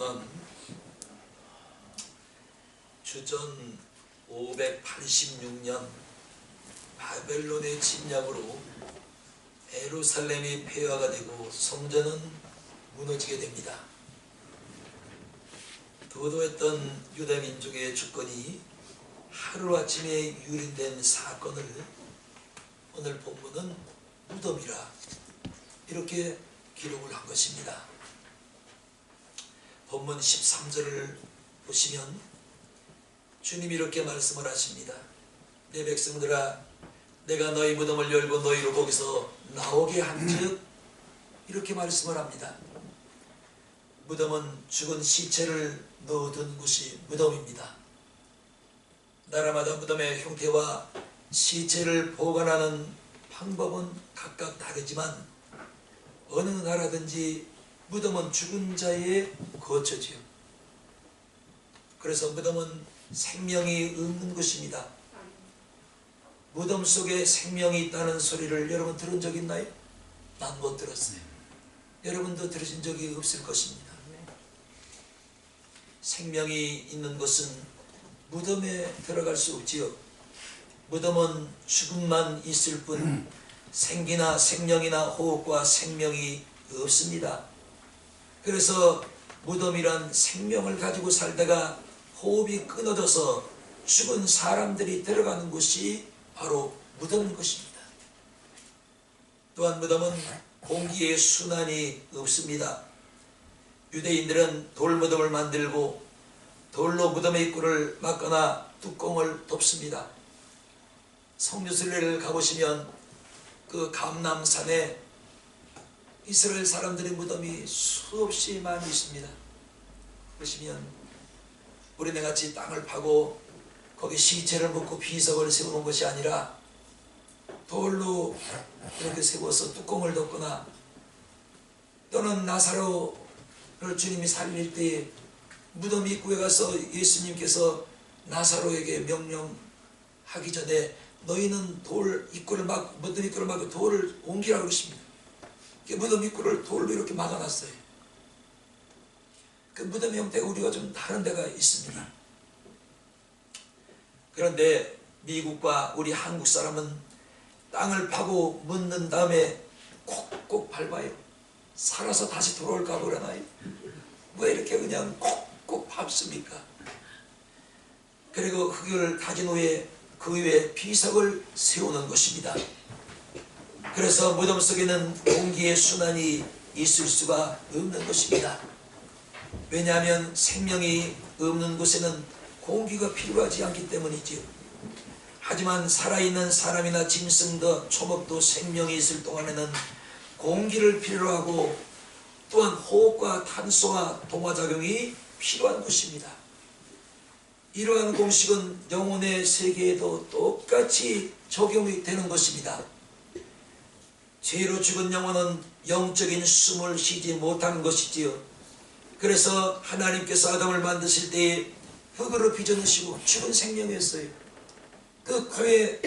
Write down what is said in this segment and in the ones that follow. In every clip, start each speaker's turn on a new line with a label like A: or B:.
A: 무덤은 주전 586년 바벨론의 침략으로 예루살렘이 폐허가 되고 성전은 무너지게 됩니다. 도도했던 유다 민족의 주권이 하루아침에 유린된 사건을 오늘 본문은 무덤이라 이렇게 기록을 한 것입니다. 본문 13절을 보시면 주님이 이렇게 말씀을 하십니다. 내 백성들아, 내가 너희 무덤을 열고 너희로 거기서 나오게 한즉, 이렇게 말씀을 합니다. 무덤은 죽은 시체를 넣어둔 곳이 무덤입니다. 나라마다 무덤의 형태와 시체를 보관하는 방법은 각각 다르지만 어느 나라든지 무덤은 죽은 자의 거처지요. 그래서 무덤은 생명이 없는 것입니다. 무덤 속에 생명이 있다는 소리를 여러분 들은 적 있나요? 난 못 들었어요. 여러분도 들으신 적이 없을 것입니다. 생명이 있는 것은 무덤에 들어갈 수 없지요. 무덤은 죽음만 있을 뿐 생기나 생명이나 호흡과 생명이 없습니다. 그래서 무덤이란 생명을 가지고 살다가 호흡이 끊어져서 죽은 사람들이 들어가는 곳이 바로 무덤인 것입니다. 또한 무덤은 공기의 순환이 없습니다. 유대인들은 돌무덤을 만들고 돌로 무덤의 입구를 막거나 뚜껑을 덮습니다. 성류순례를 가보시면 그 감람산에 이스라엘 사람들의 무덤이 수없이 많이 있습니다. 보시면 우리네 같이 땅을 파고 거기 시체를 묻고 비석을 세우는 것이 아니라 돌로 이렇게 세워서 뚜껑을 덮거나, 또는 나사로를 주님이 살릴 때 무덤 입구에 가서 예수님께서 나사로에게 명령하기 전에 너희는 돌 입구를 막, 무덤 입구를 막고 돌을 옮기라고 그러십니다. 무덤 입구를 돌로 이렇게 막아놨어요. 그 무덤의 형태가 우리가 좀 다른 데가 있습니다. 그런데 미국과 우리 한국 사람은 땅을 파고 묻는 다음에 콕콕 밟아요. 살아서 다시 돌아올까 그러나요? 왜 이렇게 그냥 콕콕 밟습니까? 그리고 흙을 다진 후에 그 위에 비석을 세우는 것입니다. 그래서 무덤 속에는 공기의 순환이 있을 수가 없는 것입니다. 왜냐하면 생명이 없는 곳에는 공기가 필요하지 않기 때문이지요. 하지만 살아있는 사람이나 짐승도 초목도 생명이 있을 동안에는 공기를 필요로 하고 또한 호흡과 탄소와 동화작용이 필요한 것입니다. 이러한 공식은 영혼의 세계에도 똑같이 적용이 되는 것입니다. 죄로 죽은 영혼은 영적인 숨을 쉬지 못하는 것이지요. 그래서 하나님께서 아담을 만드실 때에 흙으로 빚어넣으시고 죽은 생명이었어요. 그 코에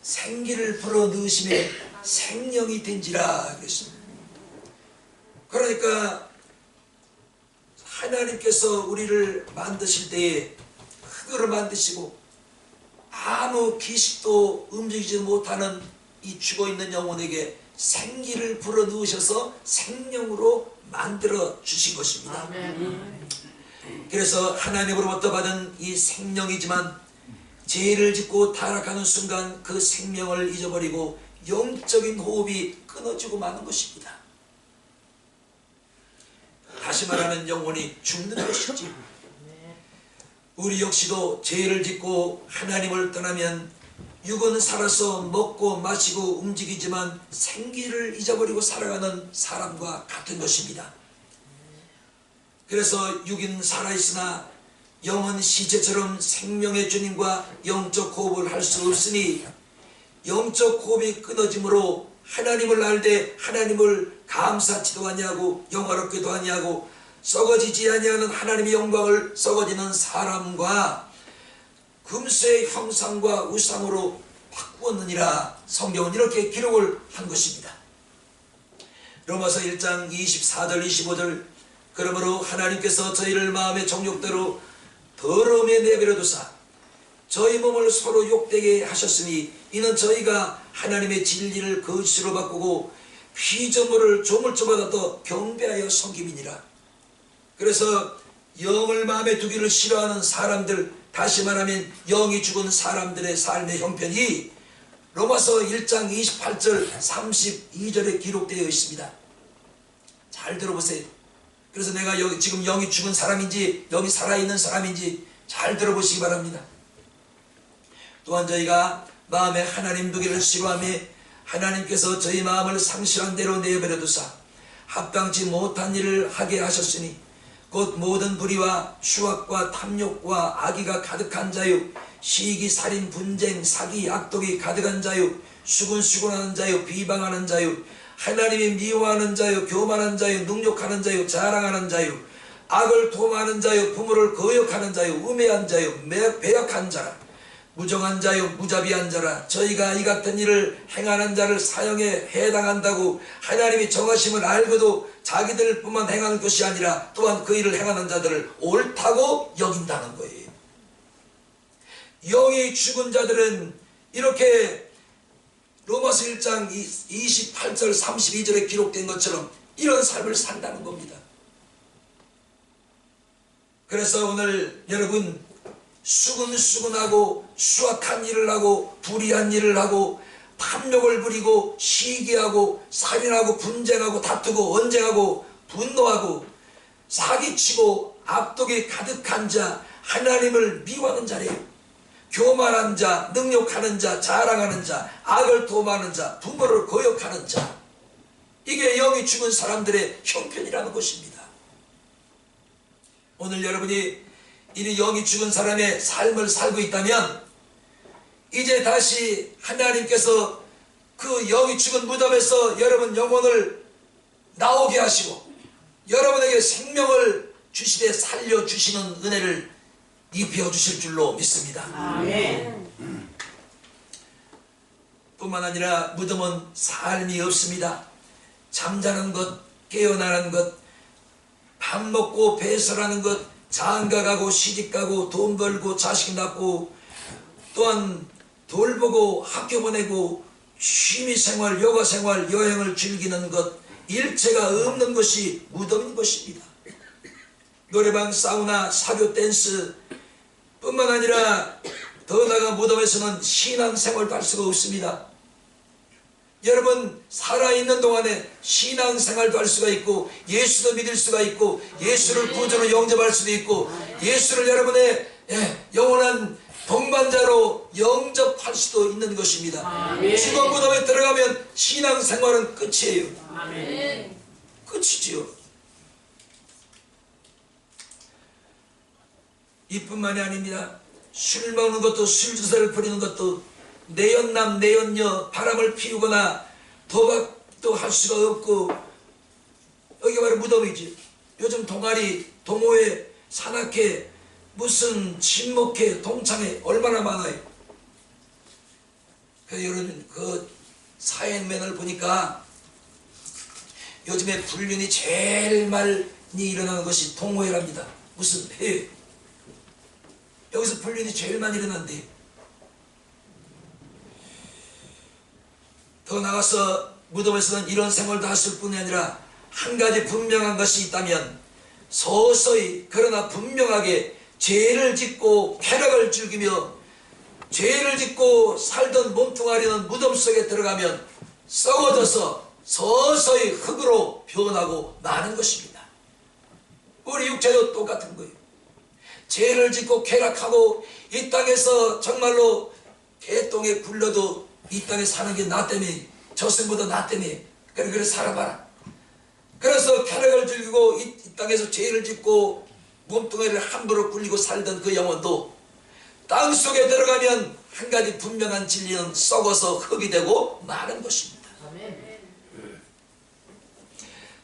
A: 생기를 불어 넣으심에 생명이 된지라 그랬습니다. 그러니까 하나님께서 우리를 만드실 때에 흙으로 만드시고 아무 기식도 움직이지 못하는 이 죽어있는 영혼에게 생기를 불어 넣으셔서 생명으로 만들어 주신 것입니다. 그래서 하나님으로부터 받은 이 생명이지만 죄를 짓고 타락하는 순간 그 생명을 잊어버리고 영적인 호흡이 끊어지고 마는 것입니다. 다시 말하면 영혼이 죽는 것이지. 우리 역시도 죄를 짓고 하나님을 떠나면 육은 살아서 먹고 마시고 움직이지만 생기를 잊어버리고 살아가는 사람과 같은 것입니다. 그래서 육은 살아있으나 영은 시체처럼 생명의 주님과 영적 호흡을 할 수 없으니 영적 호흡이 끊어짐으로 하나님을 알되 하나님을 감사치도 아니하고 영화롭게도 아니하고 썩어지지 아니하는 하나님의 영광을 썩어지는 사람과 금수의 형상과 우상으로 바꾸었느니라. 성경은 이렇게 기록을 한 것입니다. 로마서 1장 24절 25절 그러므로 하나님께서 저희를 마음의 정욕대로 더러움에 내버려 두사 저희 몸을 서로 욕되게 하셨으니 이는 저희가 하나님의 진리를 거짓으로 바꾸고 피조물을 조물주마다 더 경배하여 섬김이니라. 그래서 영을 마음에 두기를 싫어하는 사람들, 다시 말하면 영이 죽은 사람들의 삶의 형편이 로마서 1장 28절 32절에 기록되어 있습니다. 잘 들어보세요. 그래서 내가 지금 영이 죽은 사람인지 영이 살아있는 사람인지 잘 들어보시기 바랍니다. 또한 저희가 마음에 하나님 두기를 싫어하며 하나님께서 저희 마음을 상실한 대로 내버려 두사 합당치 못한 일을 하게 하셨으니 곧 모든 불의와 추악과 탐욕과 악의가 가득한 자유, 시기, 살인, 분쟁, 사기, 악독이 가득한 자유, 수군수군하는 자유, 비방하는 자유, 하나님이 미워하는 자유, 교만한 자유, 능욕하는 자유, 자랑하는 자유, 악을 도모하는 자유, 부모를 거역하는 자유, 우매한 자유, 배역한 자라, 무정한 자유, 무자비한 자라. 저희가 이 같은 일을 행하는 자를 사형에 해당한다고 하나님이 정하심을 알고도 자기들 뿐만 행하는 것이 아니라 또한 그 일을 행하는 자들을 옳다고 여긴다는 거예요. 영이 죽은 자들은 이렇게 로마서 1장 28절 32절에 기록된 것처럼 이런 삶을 산다는 겁니다. 그래서 오늘 여러분 수근수근하고 수악한 일을 하고 불의한 일을 하고 탐욕을 부리고 시기하고 살인하고 분쟁하고 다투고 언쟁하고 분노하고 사기치고 악독이 가득한 자, 하나님을 미워하는 자래요. 교만한 자, 능욕하는 자, 자랑하는 자, 악을 도모하는 자, 부모를 거역하는 자, 이게 영이 죽은 사람들의 형편이라는 것입니다. 오늘 여러분이 이 영이 죽은 사람의 삶을 살고 있다면 이제 다시 하나님께서 그 영이 죽은 무덤에서 여러분 영혼을 나오게 하시고 여러분에게 생명을 주시되 살려주시는 은혜를 입혀주실 줄로 믿습니다.
B: 아멘.
A: 뿐만 아니라 무덤은 삶이 없습니다. 잠자는 것, 깨어나는 것, 밥 먹고 배설하는 것, 장가가고 시집가고 돈 벌고 자식 낳고 또한 돌보고 학교 보내고 취미생활, 여가생활, 여행을 즐기는 것, 일체가 없는 것이 무덤인 것입니다. 노래방, 사우나, 사교, 댄스 뿐만 아니라 더 나아가 무덤에서는 신앙생활도 할 수가 없습니다. 여러분 살아있는 동안에 신앙생활도 할 수가 있고 예수도 믿을 수가 있고 예수를 구주로 영접할 수도 있고 예수를 여러분의 영원한 동반자로 영접할 수도 있는 것입니다.
B: 아멘.
A: 죽은 무덤에 들어가면 신앙생활은 끝이에요.
B: 아멘.
A: 끝이지요. 이뿐만이 아닙니다. 술 먹는 것도 술주사를 부리는 것도 내연남 내연녀 바람을 피우거나 도박도 할 수가 없고 여기 바로 무덤이지. 요즘 동아리 동호회 산악회 무슨 친목회 동창회 얼마나 많아요. 여러분 그 사회면을 보니까 요즘에 불륜이 제일 많이 일어나는 것이 동호회랍니다. 무슨 회 여기서 불륜이 제일 많이 일어난대요. 더 나가서 무덤에서는 이런 생활도 하실 뿐이 아니라 한 가지 분명한 것이 있다면 서서히 그러나 분명하게 죄를 짓고 쾌락을 즐기며 죄를 짓고 살던 몸뚱아리는 무덤 속에 들어가면 썩어져서 서서히 흙으로 변하고 마는 것입니다. 우리 육체도 똑같은 거예요. 죄를 짓고 쾌락하고 이 땅에서 정말로 개똥에 굴러도 이 땅에 사는 게 나 때문에 저승보다 나 때문에 그래 살아봐라. 그래서 쾌락을 즐기고 이 땅에서 죄를 짓고 몸뚱아리를 함부로 굴리고 살던 그 영혼도 땅속에 들어가면 한 가지 분명한 진리는 썩어서 흙이 되고 마는 것입니다.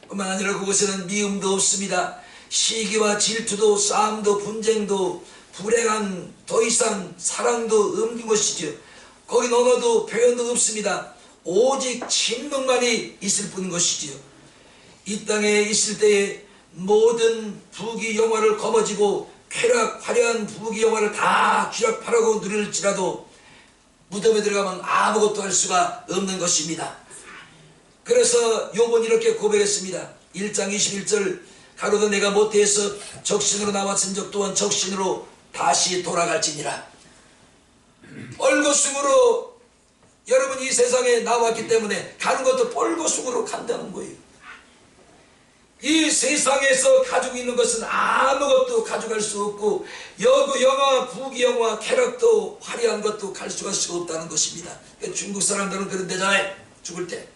A: 뿐만 아니라 그곳에는 미움도 없습니다. 시기와 질투도 싸움도 분쟁도 불행한 더 이상 사랑도 없는 것이죠. 거기 언어도 표현도 없습니다. 오직 침묵만이 있을 뿐인 것이지요. 이 땅에 있을 때에 모든 부귀 영화를 거머쥐고 쾌락 화려한 부귀 영화를 다 쥐락펴라고 누릴지라도 무덤에 들어가면 아무것도 할 수가 없는 것입니다. 그래서 욥은 이렇게 고백했습니다. 1장 21절 가로되 내가 모태에서 적신으로 나왔은 적 또한 적신으로 다시 돌아갈지니라. 얼거숭으로 여러분 이 세상에 나왔기 때문에 가는 것도 뻘거숭으로 간다는 거예요. 이 세상에서 가지고 있는 것은 아무것도 가져갈 수 없고 여구 영화, 부귀 영화, 쾌락도 화려한 것도 가져갈 수 없다는 것입니다. 중국 사람들은 그런 데잖아요. 죽을 때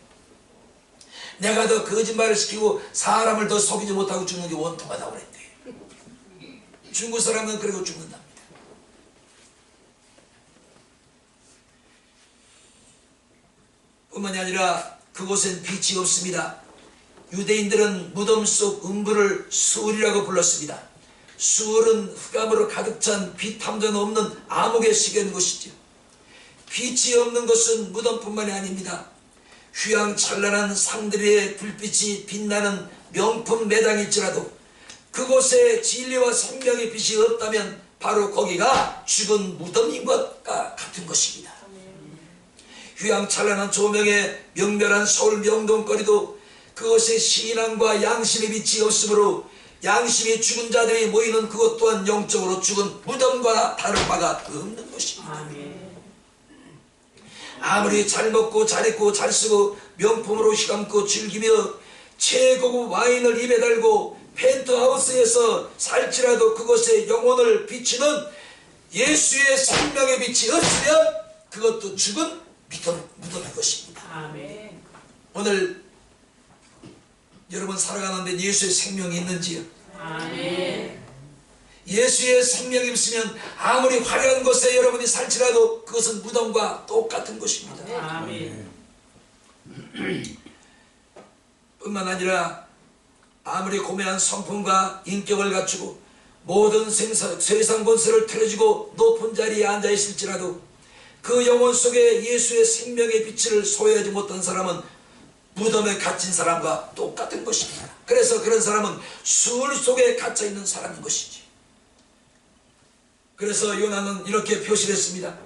A: 내가 더 거짓말을 시키고 사람을 더 속이지 못하고 죽는 게 원통하다고 그랬대요. 중국 사람은 그리고 죽는답니다. 뿐만이 아니라 그곳엔 빛이 없습니다. 유대인들은 무덤 속 음부를 수울이라고 불렀습니다. 수울은 흑암으로 가득 찬 빛 한 점 없는 암흑에 시계는 것이죠. 빛이 없는 것은 무덤뿐만이 아닙니다. 휘황찬란한 상들의 불빛이 빛나는 명품 매장일지라도 그곳에 진리와 생명의 빛이 없다면 바로 거기가 죽은 무덤인 것과 같은 것입니다. 휘황찬란한 조명에 명멸한 서울 명동거리도 그것에 신앙과 양심의 빛이 없으므로 양심이 죽은 자들이 모이는 그것 또한 영적으로 죽은 무덤과 다를 바가 없는 것입니다. 아무리 잘 먹고 잘 입고 잘 쓰고 명품으로 휘감고 즐기며 최고급 와인을 입에 달고 펜트하우스에서 살지라도 그것에 영혼을 비치는 예수의 생명의 빛이 없으면 그것도 죽은 무덤인 것입니다.
B: 아멘.
A: 오늘 여러분 살아가는데 예수의 생명이 있는지요?
B: 아멘.
A: 예수의 생명이 없으면 아무리 화려한 곳에 여러분이 살지라도 그것은 무덤과 똑같은 것입니다.
B: 아멘.
A: 뿐만 아니라 아무리 고매한 성품과 인격을 갖추고 모든 세상 권세를 틀어지고 높은 자리에 앉아 있을지라도 그 영혼 속에 예수의 생명의 빛을 소유하지 못한 사람은 무덤에 갇힌 사람과 똑같은 것입니다. 그래서 그런 사람은 수울 속에 갇혀 있는 사람인 것이지. 그래서 요나는 이렇게 표시를 했습니다.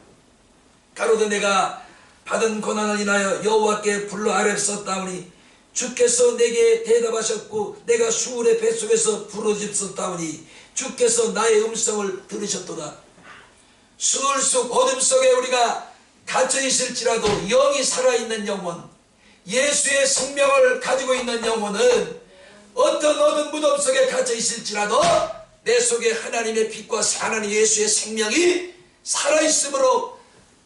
A: 가로되 내가 받은 고난을 인하여 여호와께 불러 아뢰었사오니 주께서 내게 대답하셨고 내가 수울의 뱃속에서 부르짖었다오니 주께서 나의 음성을 들으셨도다. 수울 속 어둠 속에 우리가 갇혀 있을지라도 영이 살아있는 영혼, 예수의 생명을 가지고 있는 영혼은 어떤 어둠 무덤 속에 갇혀 있을지라도 내 속에 하나님의 빛과 하나님 예수의 생명이 살아있으므로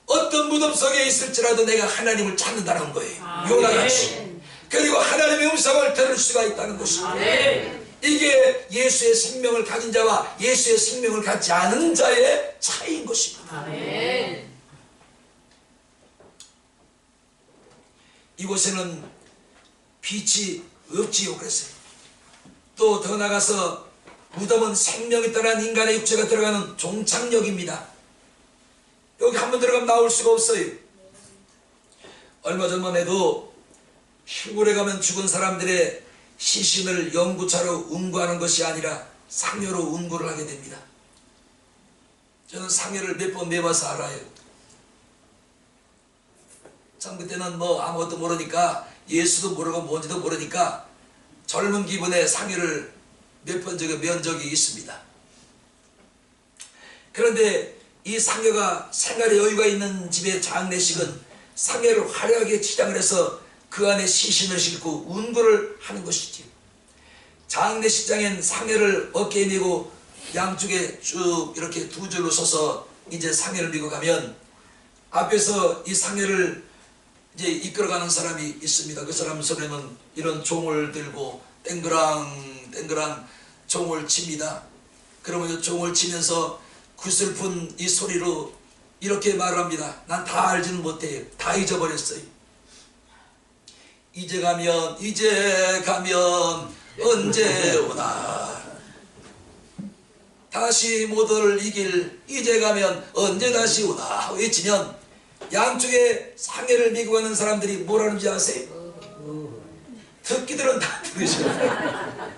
A: 어떤 무덤 속에 있을지라도 내가 하나님을 찾는다는 거예요. 요나같이. 그리고 하나님의 음성을 들을 수가 있다는 것입니다. 이게 예수의 생명을 가진 자와 예수의 생명을 갖지 않은 자의 차이인 것입니다.
B: 아멘.
A: 이곳에는 빛이 없지요. 그랬어요. 또 더 나가서 무덤은 생명이 떠난 인간의 육체가 들어가는 종착역입니다. 여기 한번 들어가면 나올 수가 없어요. 얼마 전만 해도 시골에 가면 죽은 사람들의 시신을 연구차로 운구하는 것이 아니라 상여로 운구를 하게 됩니다. 저는 상여를 몇 번 내봐서 알아요. 참 그때는 뭐 아무것도 모르니까 예수도 모르고 뭔지도 모르니까 젊은 기분에 상여를 몇 번 면 적이 있습니다. 그런데 이 상여가 생활에 여유가 있는 집의 장례식은 상여를 화려하게 치장을 해서 그 안에 시신을 싣고 운구를 하는 것이지. 장례식장엔 상여를 어깨에 메고 양쪽에 쭉 이렇게 두 줄로 서서 이제 상여를 메고 가면 앞에서 이 상여를 이제 이끌어가는 사람이 있습니다. 그 사람 손에는 이런 종을 들고 땡그랑 땡그랑 종을 칩니다. 그러면 이 종을 치면서 구슬픈 이 소리로 이렇게 말합니다. 난 다 알지는 못해요. 다 잊어버렸어요. 이제 가면 언제 오나 다시 못 올 이 길 이제 가면 언제 다시 오나 외치면 양쪽에 상해를 메고 가는 사람들이 뭐라는지 아세요? 듣기들은 다 들으셔요.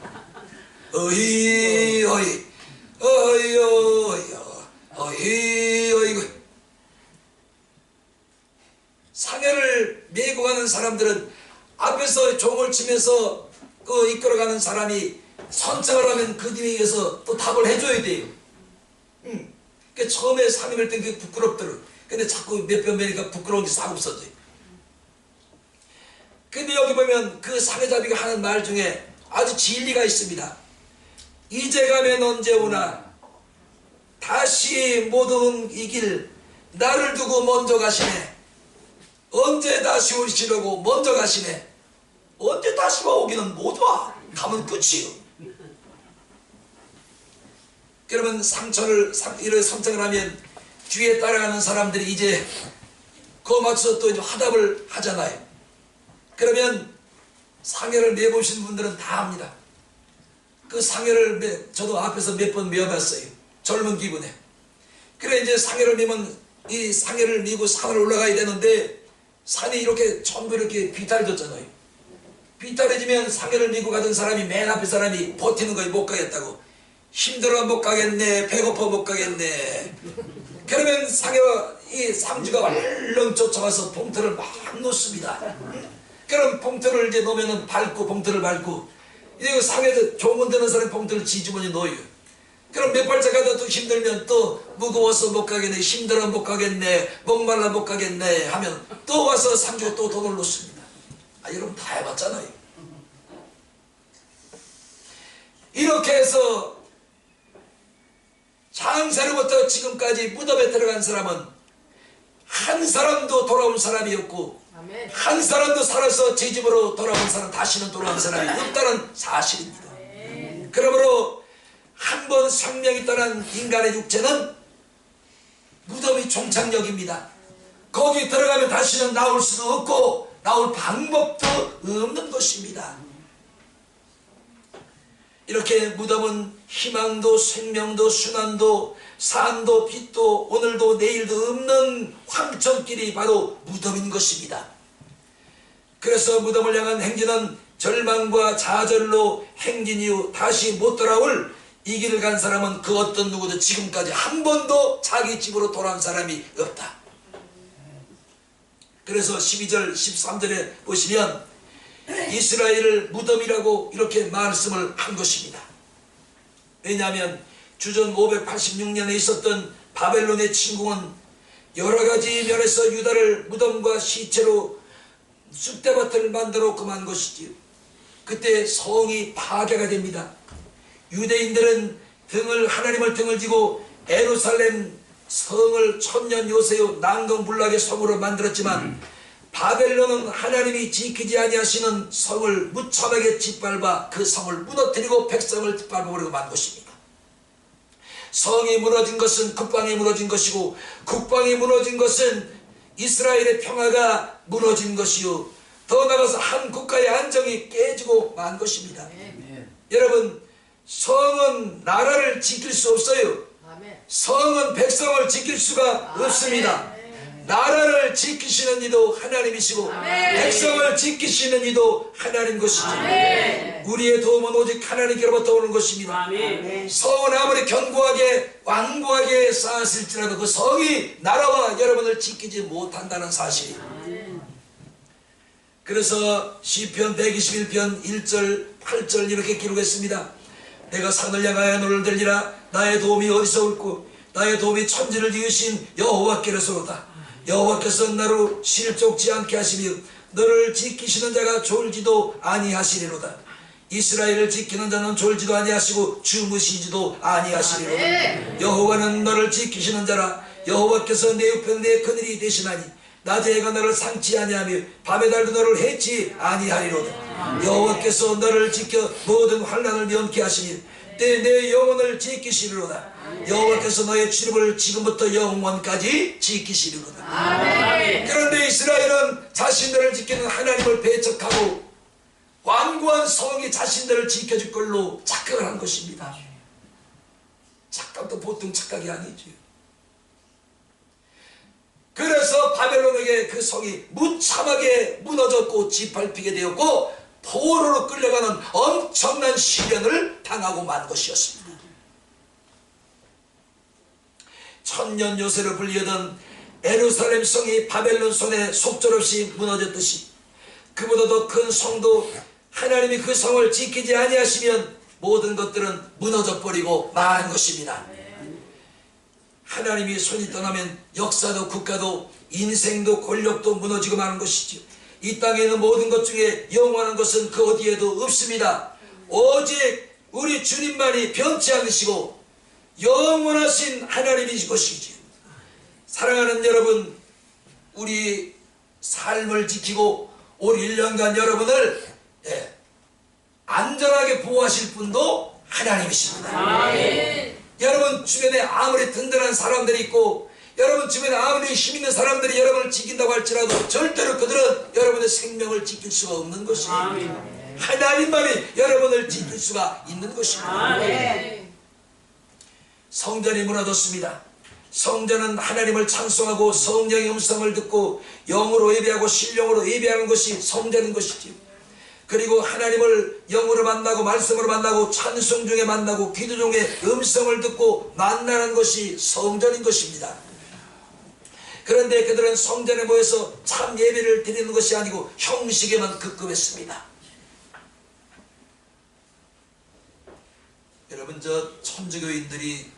A: 어이 어이 어이 어이 어이 어이. 상여를 메고 가는 사람들은 앞에서 종을 치면서 그 이끌어가는 사람이 선창을 하면 그 뒤에 이어서 또 답을 해줘야 돼요. 그 처음에 상임할 때 그게 부끄럽더라고. 근데 자꾸 몇 번 매니까 부끄러운 게 싹 없어져요. 근데 여기 보면 그 상해자비가 하는 말 중에 아주 진리가 있습니다. 이제 가면 언제 오나 다시 못 온 이 길 나를 두고 먼저 가시네. 언제 다시 오시려고 먼저 가시네. 언제 다시 오기는 못 와. 가면 끝이요. 그러면 이런 삼창을 하면 뒤에 따라가는 사람들이 이제 그거 맞춰서 또 이제 화답을 하잖아요. 그러면 상해를 매보신 분들은 다 압니다. 그 상해를 저도 앞에서 몇 번 메어봤어요. 젊은 기분에. 그래 이제 상해를 매면 이 상해를 메고 산을 올라가야 되는데 산이 이렇게 전부 이렇게 비탈해졌잖아요. 비탈해지면 상해를 메고 가던 사람이 맨 앞에 사람이 버티는 거에 못 가겠다고. 힘들어 못 가겠네. 배고파 못 가겠네. 그러면 상해와 이 상주가 얼른 쫓아와서 봉투를 막 놓습니다. 그럼 봉투를 이제 놓으면은 밟고 봉투를 밟고 이제 그 상해에서 종원되는 사람이 봉투를 지주머니 놓여요. 그럼 몇 발짝 가다 또 힘들면 또 무거워서 못 가겠네. 힘들어 못 가겠네. 목말라 못 가겠네 하면 또 와서 상주가 또 돈을 놓습니다. 아, 여러분 다 해봤잖아요. 이렇게 해서 창세로부터 지금까지 무덤에 들어간 사람은 한 사람도 돌아온 사람이 없고
B: 아멘.
A: 한 사람도 살아서 제 집으로 돌아온 사람 다시는 돌아온 사람이 없다는 사실입니다. 그러므로 한 번 생명이 떠난 인간의 육체는 무덤이 종착역입니다. 거기 들어가면 다시는 나올 수도 없고 나올 방법도 없는 것입니다. 이렇게 무덤은 희망도 생명도 순환도 산도 빛도 오늘도 내일도 없는 황천길이 바로 무덤인 것입니다. 그래서 무덤을 향한 행진은 절망과 좌절로 행진 이후 다시 못 돌아올 이 길을 간 사람은 그 어떤 누구도 지금까지 한 번도 자기 집으로 돌아온 사람이 없다. 그래서 12절 13절에 보시면 이스라엘을 무덤이라고 이렇게 말씀을 한 것입니다. 왜냐하면 주전 586년에 있었던 바벨론의 침공은 여러가지 면에서 유다를 무덤과 시체로 쑥대밭을 만들어 금한 것이지요. 그때 성이 파괴가 됩니다. 유대인들은 하나님을 등을 지고 예루살렘 성을 천년 요새요 난공불락의 성으로 만들었지만 바벨론은 하나님이 지키지 아니하시는 성을 무참하게 짓밟아 그 성을 무너뜨리고 백성을 짓밟아버리고 만 것입니다. 성이 무너진 것은 국방이 무너진 것이고 국방이 무너진 것은 이스라엘의 평화가 무너진 것이요 더 나아가서 한 국가의 안정이 깨지고 만 것입니다. 여러분 성은 나라를 지킬 수 없어요. 성은 백성을 지킬 수가 없습니다. 나라를 지키시는 이도 하나님이시고 백성을 지키시는 이도 하나님 것이지. 우리의 도움은 오직 하나님께로부터 오는 것입니다. 성은 아무리 견고하게 완고하게 쌓았을지라도 그 성이 나라와 여러분을 지키지 못한다는 사실이에요. 그래서 시편 121편 1절 8절 이렇게 기록했습니다. 내가 산을 향하여 너를 들리라. 나의 도움이 어디서 올고 나의 도움이 천지를 지으신 여호와께로서로다. 여호와께서 너를 실족지 않게 하시며 너를 지키시는 자가 졸지도 아니하시리로다. 이스라엘을 지키는 자는 졸지도 아니하시고 주무시지도 아니하시리로다. 여호와는 너를 지키시는 자라. 여호와께서 내 우편 내 그늘이 되시나니 낮에 해가 너를 상치 아니하며 밤에 달도 너를 해치 아니하리로다. 여호와께서 너를 지켜 모든 환난을 면케 하시니 때 내 영혼을 지키시리로다. 여호와께서 너의 출입을 지금부터 영원까지 지키시리로다. 그런데 이스라엘은 자신들을 지키는 하나님을 배척하고 완고한 성이 자신들을 지켜줄 걸로 착각을 한 것입니다. 착각도 보통 착각이 아니죠. 그래서 바벨론에게 그 성이 무참하게 무너졌고 짓밟히게 되었고 포로로 끌려가는 엄청난 시련을 당하고 만 것이었습니다. 천년 요새로 불리던 예루살렘 성이 바벨론 손에 속절없이 무너졌듯이 그보다 더 큰 성도 하나님이 그 성을 지키지 아니하시면 모든 것들은 무너져 버리고 만 것입니다. 하나님이 손이 떠나면 역사도 국가도 인생도 권력도 무너지고 마는 것이죠. 이 땅에 있는 모든 것 중에 영원한 것은 그 어디에도 없습니다. 오직 우리 주님만이 변치 않으시고 영원하신 하나님이신 것이지요. 사랑하는 여러분, 우리 삶을 지키고 올 1년간 여러분을 안전하게 보호하실 분도 하나님이십니다.
B: 아멘.
A: 여러분 주변에 아무리 든든한 사람들이 있고 여러분 주변에 아무리 힘 있는 사람들이 여러분을 지킨다고 할지라도 절대로 그들은 여러분의 생명을 지킬 수가 없는 것이에요.
B: 아멘.
A: 하나님만이 여러분을 지킬 수가 있는 것입니다.
B: 아멘.
A: 성전이 무너졌습니다. 성전은 하나님을 찬송하고 성령의 음성을 듣고 영으로 예배하고 신령으로 예배하는 것이 성전인 것이지요. 그리고 하나님을 영으로 만나고 말씀으로 만나고 찬송 중에 만나고 기도 중에 음성을 듣고 만나는 것이 성전인 것입니다. 그런데 그들은 성전에 모여서 참 예배를 드리는 것이 아니고 형식에만 급급했습니다. 여러분 저 천주교인들이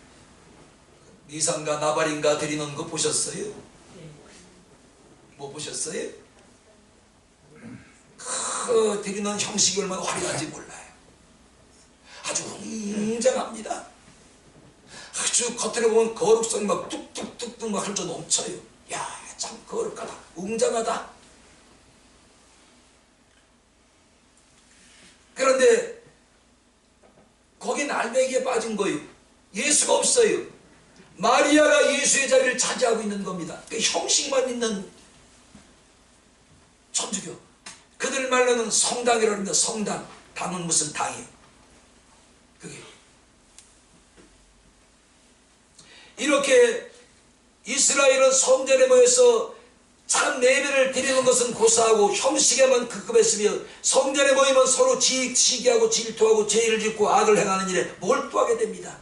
A: 미상가 나발인가 드리는 거 보셨어요? 뭐 보셨어요? 그 드리는 형식이 얼마나 화려한지 몰라요. 아주 웅장합니다. 아주 겉으로 보면 거룩성이 막 뚝뚝뚝뚝 막 흘러 넘쳐요. 야, 참 거룩하다, 웅장하다. 그런데 거긴 알배기에 빠진 거예요. 예수가 없어요. 마리아가 예수의 자리를 차지하고 있는 겁니다. 그 형식만 있는 천주교. 그들 말로는 성당이라고 합니다. 성당. 당은 무슨 당이에요? 그게. 이렇게 이스라엘은 성전에 모여서 참 예배를 드리는 것은 고사하고 형식에만 급급했으며 성전에 모이면 서로 시기하고 질투하고 죄를 짓고 악을 행하는 일에 몰두하게 됩니다.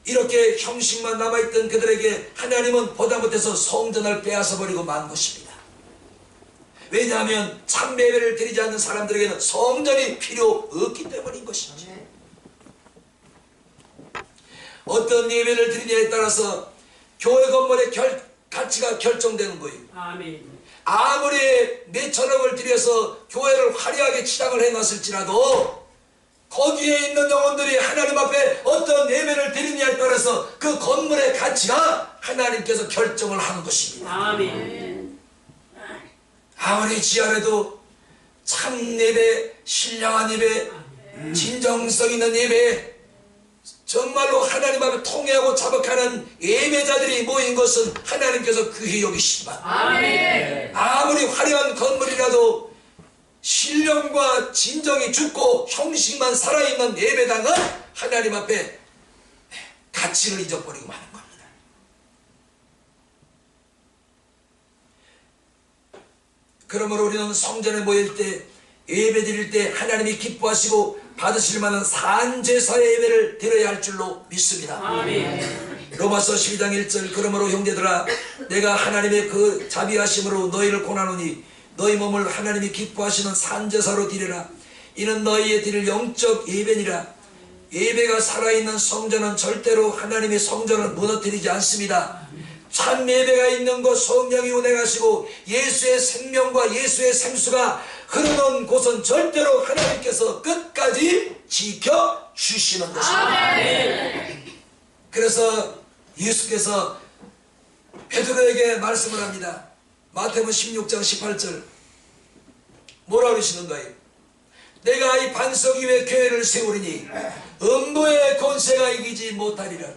A: 이렇게 형식만 남아있던 그들에게 하나님은 보다 못해서 성전을 빼앗아버리고 만 것입니다. 왜냐하면 참 예배를 드리지 않는 사람들에게는 성전이 필요 없기 때문인 것이죠. 어떤 예배를 드리냐에 따라서 교회 건물의 가치가 결정되는 거예요.
B: 아멘.
A: 아무리 몇천억을 들여서 교회를 화려하게 치장을 해놨을지라도 거기에 있는 영혼들이 하나님 앞에 어떤 예배를 드리냐에 따라서 그 건물의 가치가 하나님께서 결정을 하는 것입니다.
B: 아멘.
A: 아무리 지하래도 참 예배, 신령한 예배, 진정성 있는 예배, 정말로 하나님 앞에 통회하고 자복하는 예배자들이 모인 것은 하나님께서 귀히 여기시지만
B: 아멘.
A: 아무리 화려한 건물이라도 신령과 진정이 죽고 형식만 살아있는 예배당은 하나님 앞에 가치를 잊어버리고 마는 겁니다. 그러므로 우리는 성전에 모일 때 예배 드릴 때 하나님이 기뻐하시고 받으실 만한 산제사의 예배를 드려야 할 줄로 믿습니다.
B: 아멘.
A: 로마서 12장 1절 그러므로 형제들아 내가 하나님의 그 자비하심으로 너희를 권하노니 너희 몸을 하나님이 기뻐하시는 산제사로 드리라. 이는 너희의 드릴 영적 예배니라. 예배가 살아있는 성전은 절대로 하나님의 성전을 무너뜨리지 않습니다. 참 예배가 있는 곳 성령이 운행하시고 예수의 생명과 예수의 생수가 흐르는 곳은 절대로 하나님께서 끝까지 지켜주시는 것입니다. 그래서 예수께서 베드로에게 말씀을 합니다. 마태복음 16장 18절 뭐라 그러시는가요? 내가 이 반석 위에 교회를 세우리니 음부의 권세가 이기지 못하리라.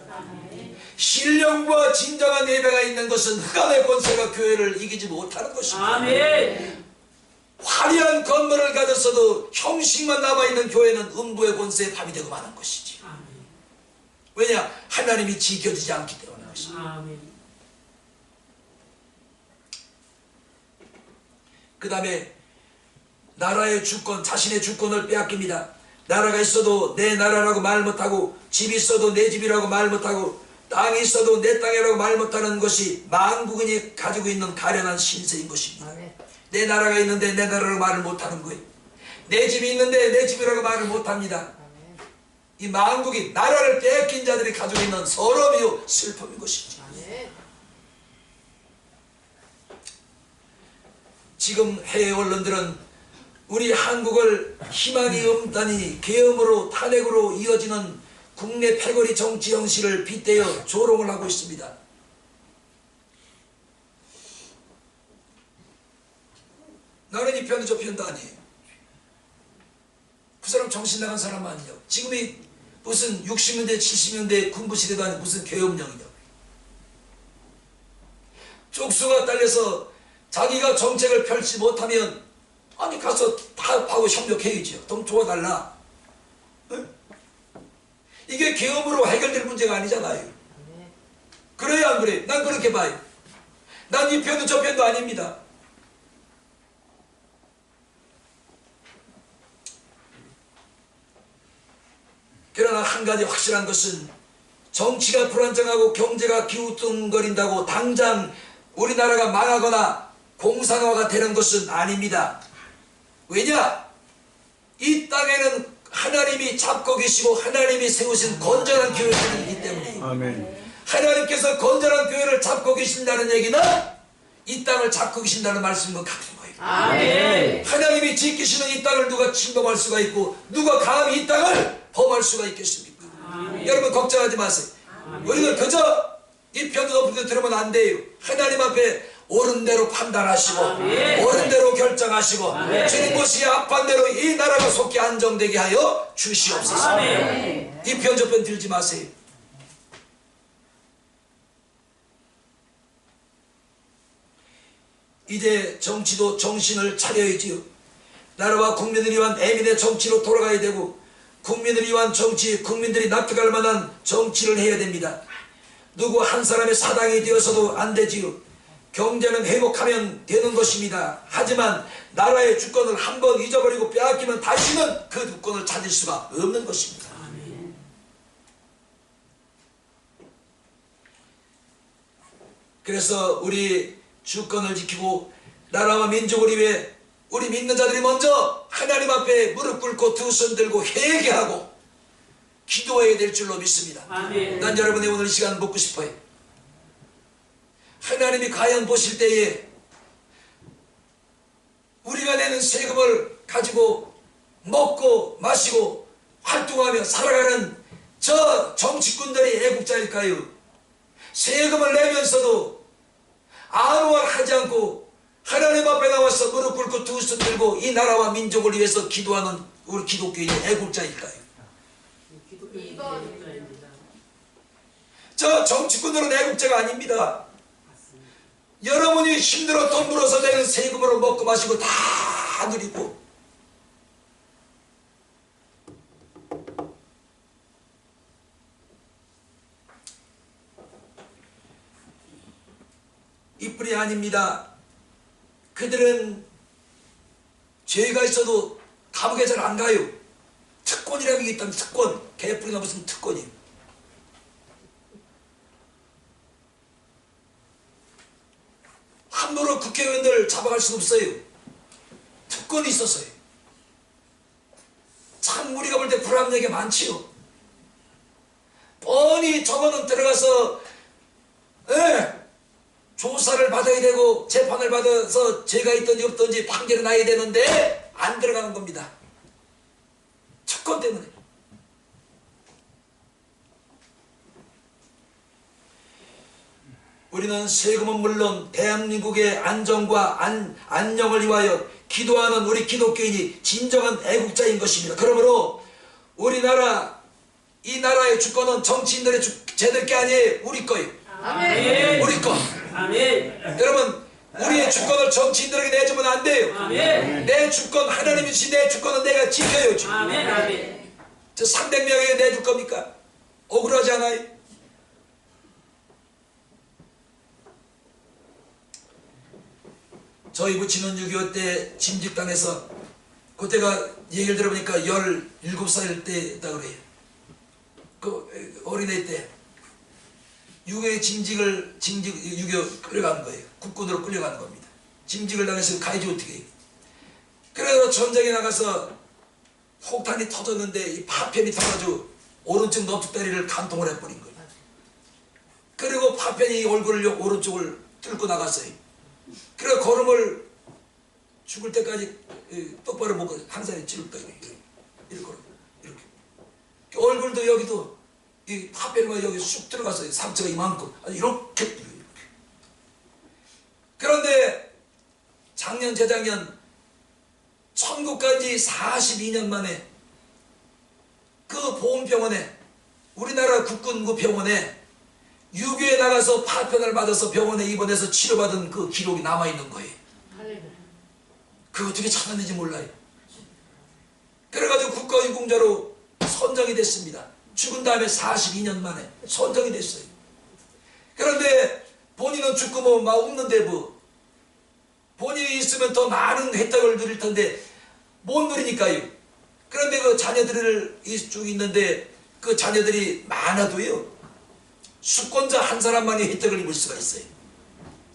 A: 신령과 진정한 예배가 있는 것은 흑암의 권세가 교회를 이기지 못하는 것입니다.
B: 아멘.
A: 화려한 건물을 가졌어도 형식만 남아있는 교회는 음부의 권세에 밥이 되고 마는 것이지.
B: 아멘.
A: 왜냐? 하나님이 지켜지지 않기 때문에 것입니다.
B: 아멘.
A: 그 다음에 나라의 주권, 자신의 주권을 빼앗깁니다. 나라가 있어도 내 나라라고 말 못하고, 집이 있어도 내 집이라고 말 못하고, 땅이 있어도 내 땅이라고 말 못하는 것이 만국인이 가지고 있는 가련한 신세인 것입니다. 내 나라가 있는데 내 나라라고 말을 못하는 거예요. 내 집이 있는데 내 집이라고 말을 못합니다. 이 만국인, 나라를 뺏긴 자들이 가지고 있는 서러움이요 슬픔인 것이죠. 지금 해외 언론들은 우리 한국을 희망이 없다니 계엄으로 탄핵으로 이어지는 국내 패거리 정치 형식을 빗대어 조롱을 하고 있습니다. 나는 이 편도 저 편도 아니에요. 그 사람 정신 나간 사람 아니냐고. 지금이 무슨 60년대 70년대 군부시대도 아니고 무슨 계엄령이냐고. 쪽수가 딸려서 자기가 정책을 펼치지 못하면 아니 가서 타협하고 협력해야죠. 좀 도와달라. 네? 이게 계엄으로 해결될 문제가 아니잖아요. 그래야 안 그래? 난 그렇게 봐요. 난 이 편도 저 편도 아닙니다. 그러나 한 가지 확실한 것은 정치가 불안정하고 경제가 기우뚱거린다고 당장 우리나라가 망하거나 공산화가 되는 것은 아닙니다. 왜냐? 이 땅에는 하나님이 잡고 계시고 하나님이 세우신 건전한 교회들이 있기 때문이에요.
C: 아멘.
A: 하나님께서 건전한 교회를 잡고 계신다는 얘기는 이 땅을 잡고 계신다는 말씀과 같은 거예요.
B: 아멘.
A: 하나님이 지키시는 이 땅을 누가 침범할 수가 있고 누가 감히 이 땅을 범할 수가 있겠습니까? 여러분 걱정하지 마세요. 우리는 그저 이 편도 높은 데 들으면 안 돼요. 하나님 앞에 옳은 대로 판단하시고 옳은 대로 결정하시고 주님 보시기에 합한 대로 이 나라가 속히 안정되게 하여 주시옵소서. 이 편 저 편 들지 마세요. 이제 정치도 정신을 차려야지요. 나라와 국민을 위한 애민의 정치로 돌아가야 되고 국민을 위한 정치, 국민들이 납득할 만한 정치를 해야 됩니다. 누구 한 사람의 사당이 되어서도 안 되지요. 경제는 회복하면 되는 것입니다. 하지만 나라의 주권을 한번 잊어버리고 빼앗기면 다시는 그 주권을 찾을 수가 없는 것입니다. 그래서 우리 주권을 지키고 나라와 민족을 위해 우리 믿는 자들이 먼저 하나님 앞에 무릎 꿇고 두 손 들고 회개하고 기도해야 될 줄로 믿습니다. 난 여러분의 오늘 이 시간 묻고 싶어요. 하나님이 과연 보실 때에 우리가 내는 세금을 가지고 먹고 마시고 활동하며 살아가는 저 정치꾼들이 애국자일까요? 세금을 내면서도 아무 말 하지 않고 하나님 앞에 나와서 무릎 꿇고 두 손 들고 이 나라와 민족을 위해서 기도하는 우리 기독교인의 애국자일까요? 저 정치꾼들은 애국자가 아닙니다. 여러분이 힘들어 돈 벌어서 내는 세금으로 먹고 마시고 다 누리고 이뿐이 아닙니다. 그들은 죄가 있어도 감옥에 잘 안 가요. 특권이라는 게 있다면 특권, 개뿔이나 무슨 특권이에요. 함부로 국회의원들 잡아갈 수 없어요. 특권이 있어서요. 참 우리가 볼 때 불합리한 게 많지요. 뻔히 저거는 들어가서 조사를 받아야 되고 재판을 받아서 죄가 있든지 없든지 판결이 나야 되는데 안 들어가는 겁니다. 특권 때문에. 우리는 세금은 물론 대한민국의 안정과 안녕을 위하여 기도하는 우리 기독교인이 진정한 애국자인 것입니다. 그러므로 우리나라 이 나라의 주권은 정치인들의 쟤들 게 아니에요. 우리 거예요.
B: 아멘.
A: 우리 거.
B: 아멘.
A: 여러분 우리의 주권을 정치인들에게 내주면 안 돼요.
B: 아멘.
A: 내 주권 하나님이 주신 내 주권은 내가 지켜야죠.
B: 아멘. 아멘.
A: 저 300명에게 내줄 겁니까? 억울하지 않아요? 저희 부친은 6.25 때 진직당해서 그때가 얘기를 들어보니까 17살 때다 그래요. 그 어린애 때 유교의 유교 끌려간 거예요. 국군으로 끌려간 겁니다. 징직을 당해서 가야지 어떻게 해요. 그래서 전쟁에 나가서 폭탄이 터졌는데 이 파편이 터가지고 오른쪽 넓적다리를 간통을 해버린 거예요. 그리고 파편이 얼굴을 오른쪽을 뚫고 나갔어요. 그래서 걸음을 죽을 때까지 똑바로 못 걸어요. 항상 찌를 거예요. 이렇게 걸어. 이렇게. 얼굴도 여기도 이 파편이 여기 쑥 들어갔어요. 상처가 이만큼. 아니 이렇게. 그런데 작년 재작년 천국까지 42년 만에 그 보훈병원에 우리나라 국군 그 병원에 유교에 나가서 파편을 맞아서 병원에 입원해서 치료받은 그 기록이 남아있는 거예요. 그거 어떻게 찾았는지 몰라요. 그래가지고 국가유공자로 선정이 됐습니다. 죽은 다음에 42년 만에 선정이 됐어요. 그런데 본인은 죽고 막 웃는데 뭐 본인이 있으면 더 많은 혜택을 누릴 텐데 못 누리니까요. 그런데 그 자녀들을 쭉 있는데 그 자녀들이 많아도요 수권자 한 사람만이 혜택을 입을 수가 있어요.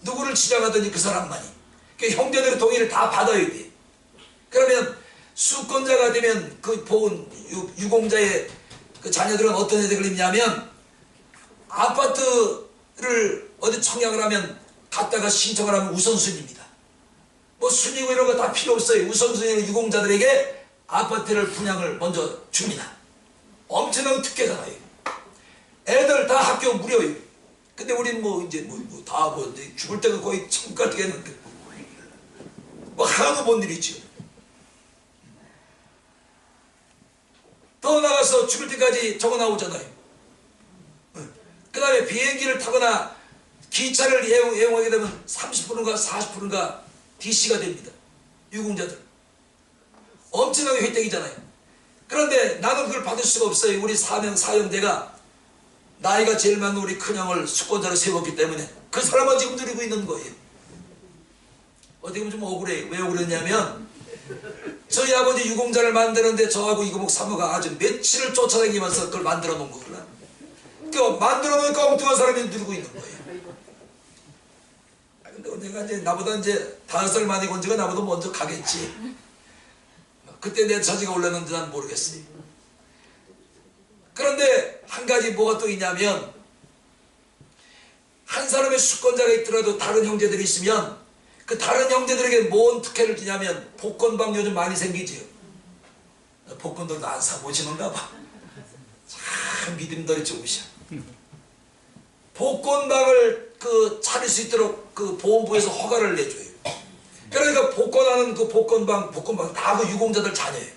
A: 누구를 지정하더니 그 사람만이. 그 형제들의 동의를 다 받아야 돼. 그러면 수권자가 되면 그 보훈 유공자의 그 자녀들은 어떤 혜택을 입냐면 아파트를 어디 청약을 하면 갔다가 신청을 하면 우선순위입니다. 뭐 순위고 이런 거 다 필요 없어요. 우선순위로 유공자들에게 아파트를 분양을 먼저 줍니다. 엄청난 특혜잖아요. 애들 다 학교 무료예요. 근데 우리는 뭐 이제 다 죽을 때가 거의 천국 같게 했는데 뭐 하나도 못 일이죠. 더 나가서 죽을 때까지 적어 나오잖아요. 그 다음에 비행기를 타거나 기차를 이용하게 되면 30%인가 40%인가 DC가 됩니다. 유공자들. 엄청나게 혜택이잖아요. 그런데 나는 그걸 받을 수가 없어요. 우리 사형대가 나이가 제일 많은 우리 큰형을 수권자로 세웠기 때문에 그 사람만 지금 누리고 있는 거예요. 어떻게 보면 좀 억울해요. 왜 억울했냐면 저희 아버지 유공자를 만드는데 저하고 이거목 사모가 아주 며칠을 쫓아다니면서 그걸 만들어 놓은 거구나. 그 만들어 놓으니까 엉뚱한 사람이 누리고 있는 거예요. 근데 내가 이제 나보다 이제 5살 많이 건 지가 나보다 먼저 가겠지. 그때 내 처지가 올랐는지 난 모르겠어요. 그런데 한 가지 뭐가 또 있냐면 한 사람의 수권자가 있더라도 다른 형제들이 있으면 그 다른 형제들에게 뭔 특혜를 주냐면 복권방 요즘 많이 생기지요. 복권들도 안 사보시는가 봐. 참 믿음들이 좋으셔. 복권방을 차릴 수 있도록 그 보험부에서 허가를 내줘요. 그러니까 복권하는 그 복권방 다 그 유공자들 자녀예요.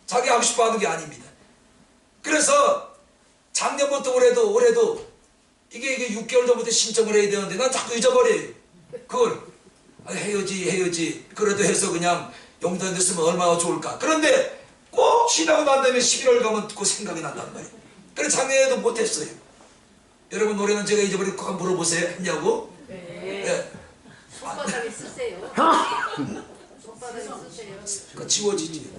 A: 자기 하고 싶어 하는 게 아닙니다. 그래서 작년부터 올해도 이게 6개월 전부터 신청을 해야 되는데 난 자꾸 잊어버려요. 그걸 해야지 그래도 해서 그냥 용돈 됐으면 얼마나 좋을까. 그런데 꼭 지나고 난 다음에 11월 가면 그 생각이 난단 말이에요. 그래서 작년에도 못했어요. 여러분 노래는 제가 잊어버리고 그거 물어보세요. 했냐고?
C: 네. 손바닥에 쓰세요. 손바닥에 쓰세요.
A: 그 지워지지.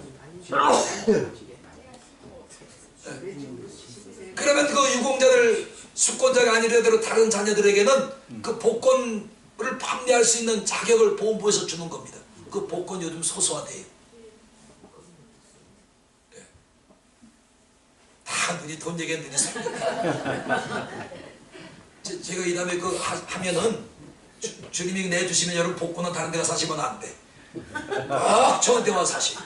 A: 그러면 그 유공자들 수권자가 아니더라도 다른 자녀들에게는 그 복권을 판매할 수 있는 자격을 보험부에서 주는 겁니다. 그 복권 요즘 소소하대요. 다 눈이 돈 얘기에 눈이 삽니다. 제가 이 다음에 그 하면은 주님이 내주시면 여러분 복권은 다른 데가 사시면 안 돼. 꼭 저한테 와서 사시.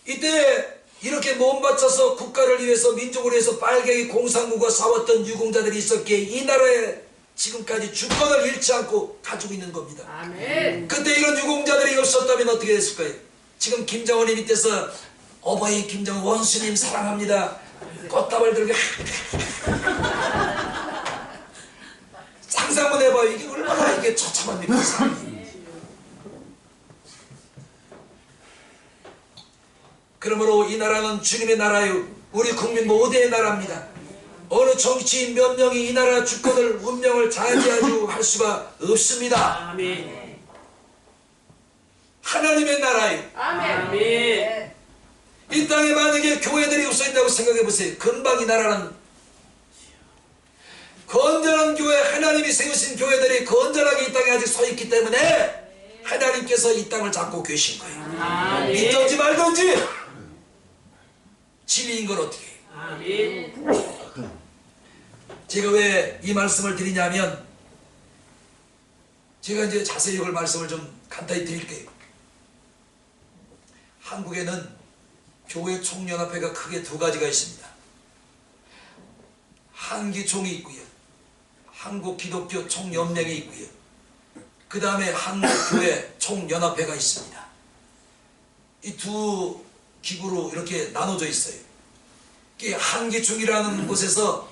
A: 이때 이렇게 몸 바쳐서 국가를 위해서 민족을 위해서 빨갱이 공산국가 싸웠던 유공자들이 있었기에 이 나라에 지금까지 주권을 잃지 않고 가지고 있는 겁니다.
C: 아멘.
A: 그때 이런 유공자들이 없었다면 어떻게 됐을까요? 지금 김정은이 밑에서 어버이 김정은 원수님 사랑합니다. 꽃다발 들고 상상 한번 해봐요. 이게 얼마나 이게 처참합니까? 사람이. 그러므로 이 나라는 주님의 나라요 우리 국민 모두의 나라입니다. 어느 정치인 몇 명이 이 나라 주권을 운명을 좌지우지할 수가 없습니다.
B: 아멘.
A: 하나님의 나라예요.
B: 아멘.
A: 이 땅에 만약에 교회들이 없어진다고 생각해 보세요. 금방 이 나라는 건전한 교회, 하나님이 세우신 교회들이 건전하게 이 땅에 아직 서 있기 때문에 하나님께서 이 땅을 잡고 계신 거예요.
B: 아멘.
A: 믿든지 말든지 진리인 건 어떻게 해요?
B: 아멘.
A: 제가 왜 이 말씀을 드리냐면, 제가 이제 자세히 이걸 말씀을 좀 간단히 드릴게요. 한국에는 교회 총연합회가 크게 두 가지가 있습니다. 한기총이 있고요, 한국 기독교 총연맹이 있고요, 그 다음에 한국교회 총연합회가 있습니다. 이 두 기구로 이렇게 나눠져 있어요. 한기총이라는 곳에서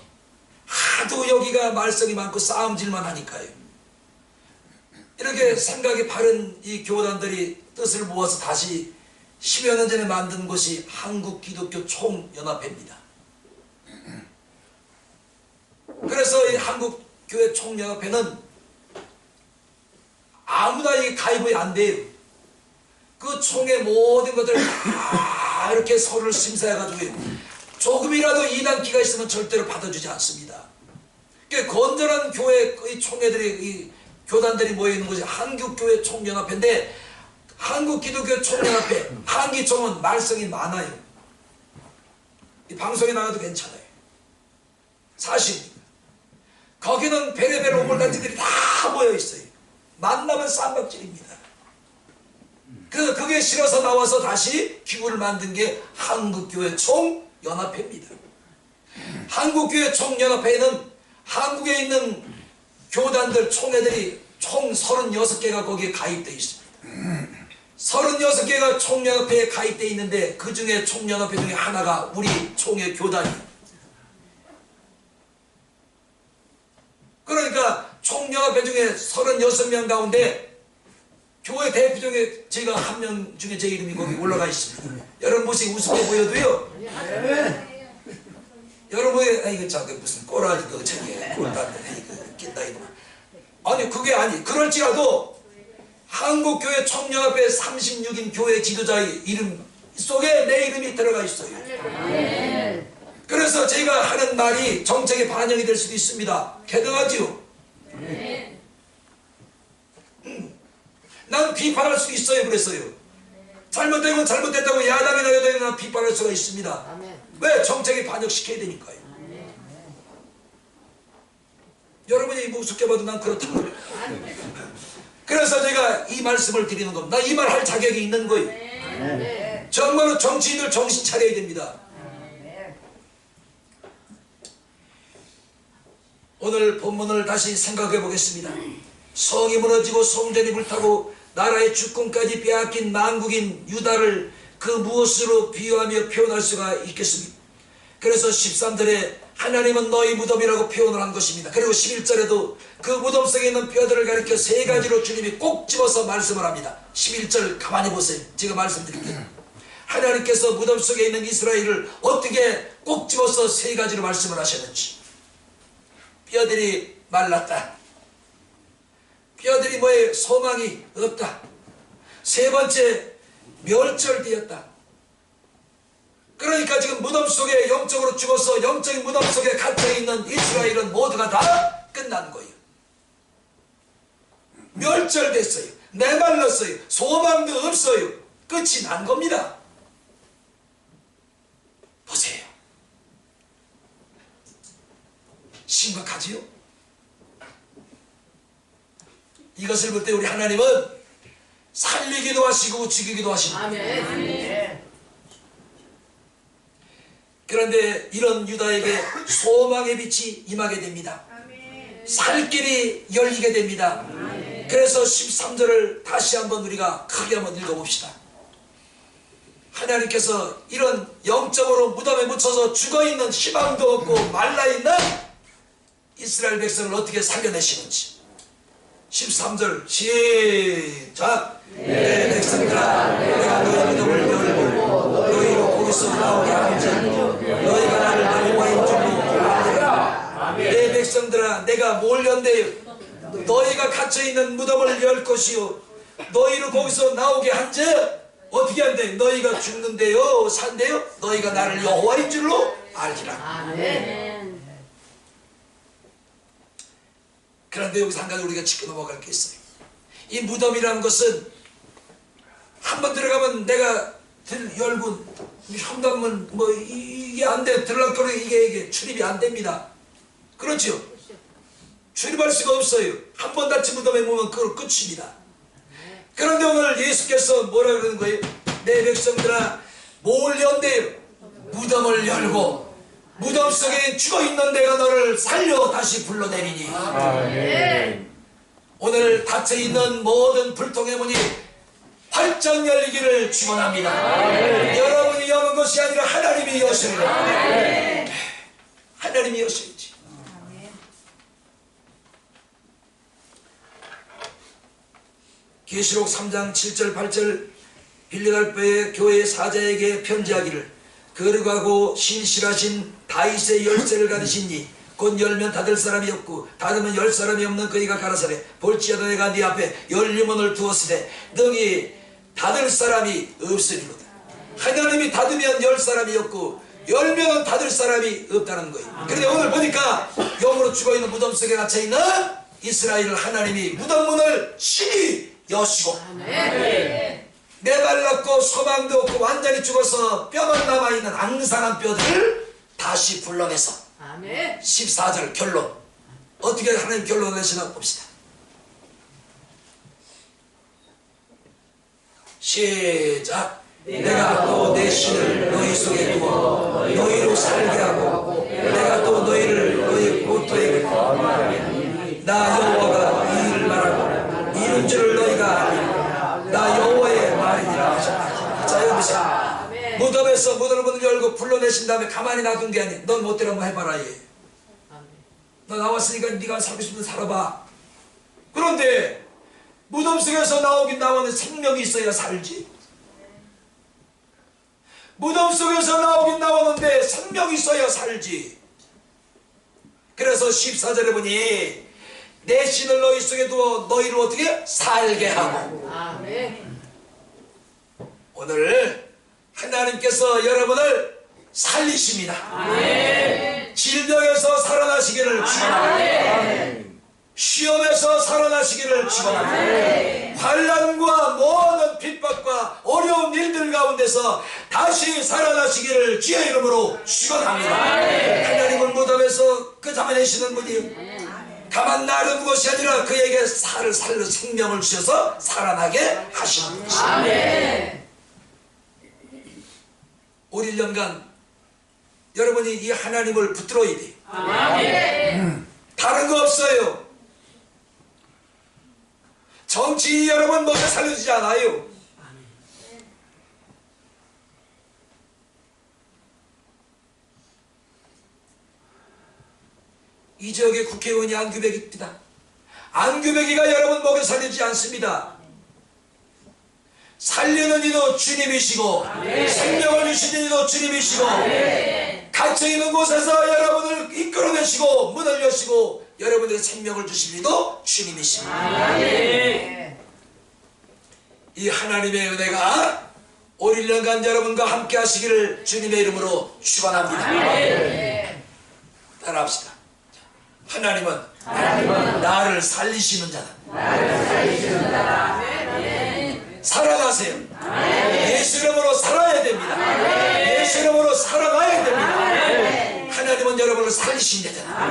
A: 하도 여기가 말썽이 많고 싸움질만 하니까요, 이렇게 생각이 바른 이 교단들이 뜻을 모아서 다시 10여 년 전에 만든 것이 한국 기독교 총연합회입니다. 그래서 이 한국 교회 총연합회는 아무나 이 가입이 안 돼요. 그 총의 모든 것들 다 이렇게 서로를 심사해가지고 조금이라도 이단기가 있으면 절대로 받아주지 않습니다. 그러니까 건전한 교회의 총회들이, 이 교단들이 모여있는 것이 한국교회 총연합회인데, 한국 기독교 총연합회 한기총은 말썽이 많아요. 이 방송에 나가도 괜찮아요. 사실입니다. 거기는 베레베레 오물단지들이 다 모여있어요. 만나면 쌈박질입니다. 그래서 그게 싫어서 나와서 다시 기구를 만든 게 한국교회 총연합회입니다. 한국교회 총연합회에는 한국에 있는 교단들 총회들이 총 36개가 거기에 가입되어 있습니다. 36개가 총연합회에 가입되어 있는데, 그 중에 총연합회 중에 하나가 우리 총회 교단이에요. 그러니까 총연합회 중에 36명 가운데 교회 대표 중에 제가 한 명 중에 제 이름이 거기 올라가 있습니다. 여러분 모습이 우습게 보여도요, 여러분의 이거 참 무슨 꼬라지 그 저게 꼴단데 이거 낀다 이거. 아니 그게 아니, 그럴지라도 한국교회 총연합회 36인 교회 지도자의 이름 속에 내 이름이 들어가 있어요. 그래서 제가 하는 말이 정책에 반영이 될 수도 있습니다. 개등하지요. 난 비판할 수도 있어요. 그랬어요. 잘못된 건 잘못됐다고 야당이나 여당이나 비판할 수가 있습니다. 왜? 정책에 반영시켜야 되니까요. 여러분이 뭐 우습게 봐도 난 그렇다고. 그래서 제가 이 말씀을 드리는 겁니다. 나 이 말 할 자격이 있는 거예요. 정말로 정치인들 정신 차려야 됩니다. 오늘 본문을 다시 생각해 보겠습니다. 성이 무너지고 성전이 불타고 나라의 주권까지 빼앗긴 망국인 유다를 그 무엇으로 비유하며 표현할 수가 있겠습니까? 그래서 13절에 하나님은 너희 무덤이라고 표현을 한 것입니다. 그리고 11절에도 그 무덤 속에 있는 뼈들을 가리켜 세 가지로 주님이 꼭 집어서 말씀을 합니다. 11절 가만히 보세요. 제가 말씀드릴게요. 하나님께서 무덤 속에 있는 이스라엘을 어떻게 꼭 집어서 세 가지로 말씀을 하셨는지. 뼈들이 말랐다. 뼈들이 뭐예요? 소망이 없다. 세 번째, 멸절되었다. 그러니까 지금 무덤 속에 영적으로 죽어서 영적인 무덤 속에 갇혀있는 이스라엘은 모두가 다 끝난 거예요. 멸절됐어요. 메말랐어요. 소망도 없어요. 끝이 난 겁니다. 보세요. 심각하지요? 이것을 볼 때 우리 하나님은 살리기도 하시고 죽이기도 하십니다. 그런데 이런 유다에게 소망의 빛이 임하게 됩니다. 살 길이 열리게 됩니다. 그래서 13절을 다시 한번 우리가 크게 한번 읽어봅시다. 하나님께서 이런 영적으로 무덤에 묻혀서 죽어있는 희망도 없고 말라있는 이스라엘 백성을 어떻게 살려내시는지. 13절 시작. 내 백성들아, 내가 너희 무덤을 열고 너희로 거기서 나오게 하는지 너희가 나를 여호와인 줄로 알리라. 너희가 몰려온대요. 너희가 갇혀있는 무덤을 열 것이요 너희를 거기서 나오게 한즉 어떻게 한대? 너희가 죽는데요 산대요 너희가 나를 여호와인 줄로 알리라.
C: 아멘.
A: 그런데 여기서 한 가지 우리가 짚고 넘어갈 게 있어요. 이 무덤이라는 것은 한번 들어가면 내가 열고 현관문 뭐 이게 안 돼. 들락거려 이게 출입이 안 됩니다. 그렇죠? 출입할 수가 없어요. 한 번 다친 무덤에 보면 그걸 끝입니다. 그런데 오늘 예수께서 뭐라 그러는 거예요? 내 백성들아 몰려온대요. 무덤을 열고 무덤 속에 죽어있는 내가 너를 살려 다시 불러내리니. 오늘 닫혀있는 모든 불통의 문이 활짝 열리기를 축원합니다. 여러분이 여는 것이 아니라 하나님이 여시는 하나님이 여셔야지. 계시록 3장 7절 8절 빌레갈보의 교회 사자에게 편지하기를 거룩하고 신실하신 다윗의 열쇠를 가지시니 곧 열면 닫을 사람이 없고 닫으면 열 사람이 없는 그이가 가라사대 볼지어다 내가 네 앞에 열리문을 두었으되 너희 닫을 사람이 없으리로다. 하나님이 닫으면 열 사람이 없고 열면 닫을 사람이 없다는 거예요. 그런데 오늘 보니까 영으로 죽어있는 무덤 속에 갇혀있는 이스라엘을 하나님이 무덤 문을 신이 여시고 메말랐고 소망도 없고 완전히 죽어서 뼈만 남아있는 앙상한 뼈들을 다시 불러내서
C: 아멘.
A: 14절 결론 어떻게 하나님 결론을 내시나 봅시다. 시작. 내가 또 내 신을 너희 속에 두어 너희로 살게 하고 내가 또 너희를 너희 고토에게 나 여호와가 이 일을 말하고 이런 줄을 너희가 알리라. 나 여호와의 말이니라 하셨다. 자 여기서 무덤에서 무덤을 열고 불러내신 다음에 가만히 놔둔 게 아니야. 넌 못대로 한번 해봐라. 얘. 너 나왔으니까 네가 살고 싶으면 살아봐. 그런데 무덤 속에서 나오긴 나오는 생명이 있어야 살지. 무덤 속에서 나오긴 나오는데 생명이 있어야 살지. 그래서 14절에 보니 내 신을 너희 속에 두어 너희를 어떻게 살게 하고.
C: 아멘.
A: 오늘 하나님께서 여러분을 살리십니다.
C: 아멘.
A: 질병에서 살아나시기를 축원합니다. 시험에서 살아나시기를 축원합니다. 환난과 모든 핍박과 어려운 일들 가운데서 다시 살아나시기를 주의 이름으로 축원합니다. 하나님은 무덤에서 그 잡아내시는 분이요 가만 놔둔 것이 아니라 그에게 살을 살려 생명을 주셔서 살아나게 하시는 것입니다. 우리 1년간 여러분이 이 하나님을 붙들어야 돼. 다른 거 없어요. 정치 여러분 먹여 살려주지 않아요. 이 지역의 국회의원이 안규백입니다. 안규백이가 여러분 먹여 살리지 않습니다. 살리는 이도 주님이시고 생명을 주시는 이도 주님이시고 갇혀있는 곳에서 여러분을 이끌어내시고 문을 여시고 여러분들의 생명을 주실 이도 주님이십니다. 이 하나님의 은혜가 올 1년간 여러분과 함께 하시기를 주님의 이름으로 축원합니다. 따라합시다. 하나님은 나를 살리시는 자다. 살아가세요. 예수 이름으로 살아야 됩니다. 예수 이름으로 살아가야 됩니다. 하나님은 여러분을 살리신 자잖아.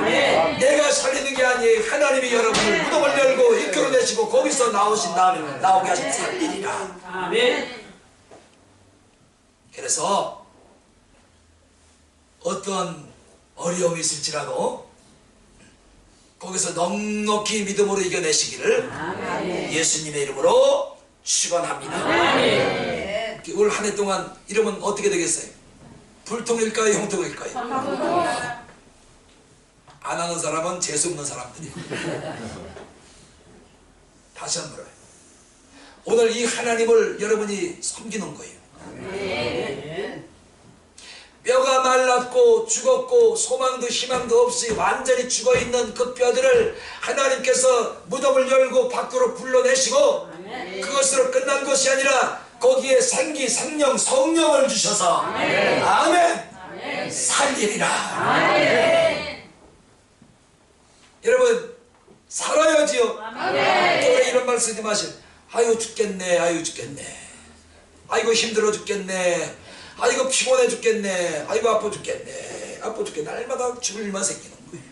A: 내가 살리는 게 아니에요. 하나님이 여러분을 무덤을 열고 이끌어내시고 거기서 나오신 다음에 나오게 하신 살리리라. 그래서 어떤 어려움이 있을지라도 거기서 넉넉히 믿음으로 이겨내시기를 예수님의 이름으로 축원합니다. 올 한 해 동안 이러면 어떻게 되겠어요? 불통일까요? 형통일까요? 안 하는 사람은 재수 없는 사람들이에요. 다시 한번 물어요. 오늘 이 하나님을 여러분이 섬기는 거예요. 뼈가 말랐고 죽었고 소망도 희망도 없이 완전히 죽어있는 그 뼈들을 하나님께서 무덤을 열고 밖으로 불러내시고 그것으로 끝난 것이 아니라 거기에 생기, 생명, 성령을 주셔서 아멘, 살리리라. 여러분 살아야지요. 또 왜 이런 말 쓰지 마시오. 아유 죽겠네, 아유 죽겠네, 아이고 힘들어 죽겠네, 아이고 피곤해 죽겠네, 아이고 아파 죽겠네, 아파 죽겠네. 날마다 죽을 일만 생기는 거예요.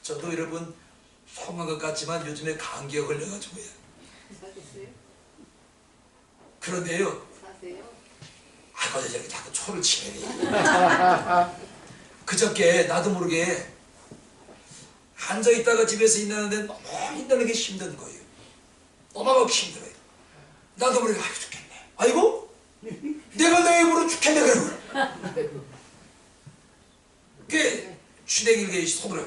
A: 저도 여러분 통한 것 같지만 요즘에 감기에 걸려가지고요. 그런데요, 아 어제 저렇게 자꾸 초를 치네. 그저께 나도 모르게 앉아있다가 집에서 일하는데 너무 일하는 게 힘든 거예요. 너무 힘들어요. 나도 모르게 아이고 죽겠네, 아이고 내가 내 입으로 죽겠네 그러고 그 주댕이를 손으로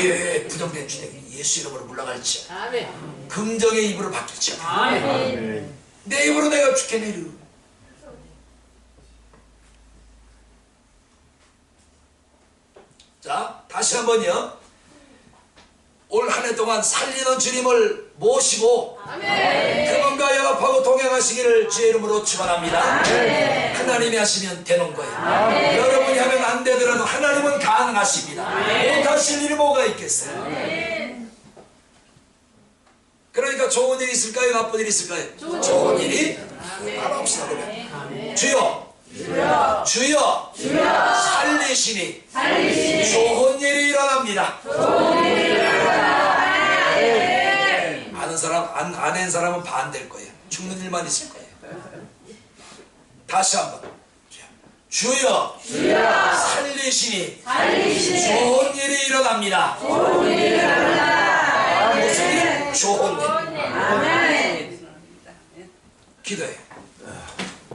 A: 예 부정된 주댕이 예수 이름으로 물러갈지
C: 아멘.
A: 긍정의 입으로 바뀌지.
C: 아멘.
A: 내 입으로 내가 죽겠네 이러고. 자 다시 한번요. 올 한 해 동안 살리는 주님을 모시고 그분과 연합하고 동행하시기를 주의 이름으로 축원합니다. 하나님이 하시면 되는 거예요. 여러분이 하면 안 되더라도 하나님은 가능하십니다. 못하실 일이 뭐가 있겠어요. 그러니까 좋은 일이 있을까요? 나쁜 일이 있을까요? 좋은 일이 따라옵시다. 주여 주여 살리시니 좋은 일이 일어납니다. 아는 사람 안 아는 사람은 반대일 거예요. 죽는 일만 있을 거예요. 다시 한번 주여 살리시니 좋은 일이 일어납니다. 무슨 일? 좋은 일. 기도해요.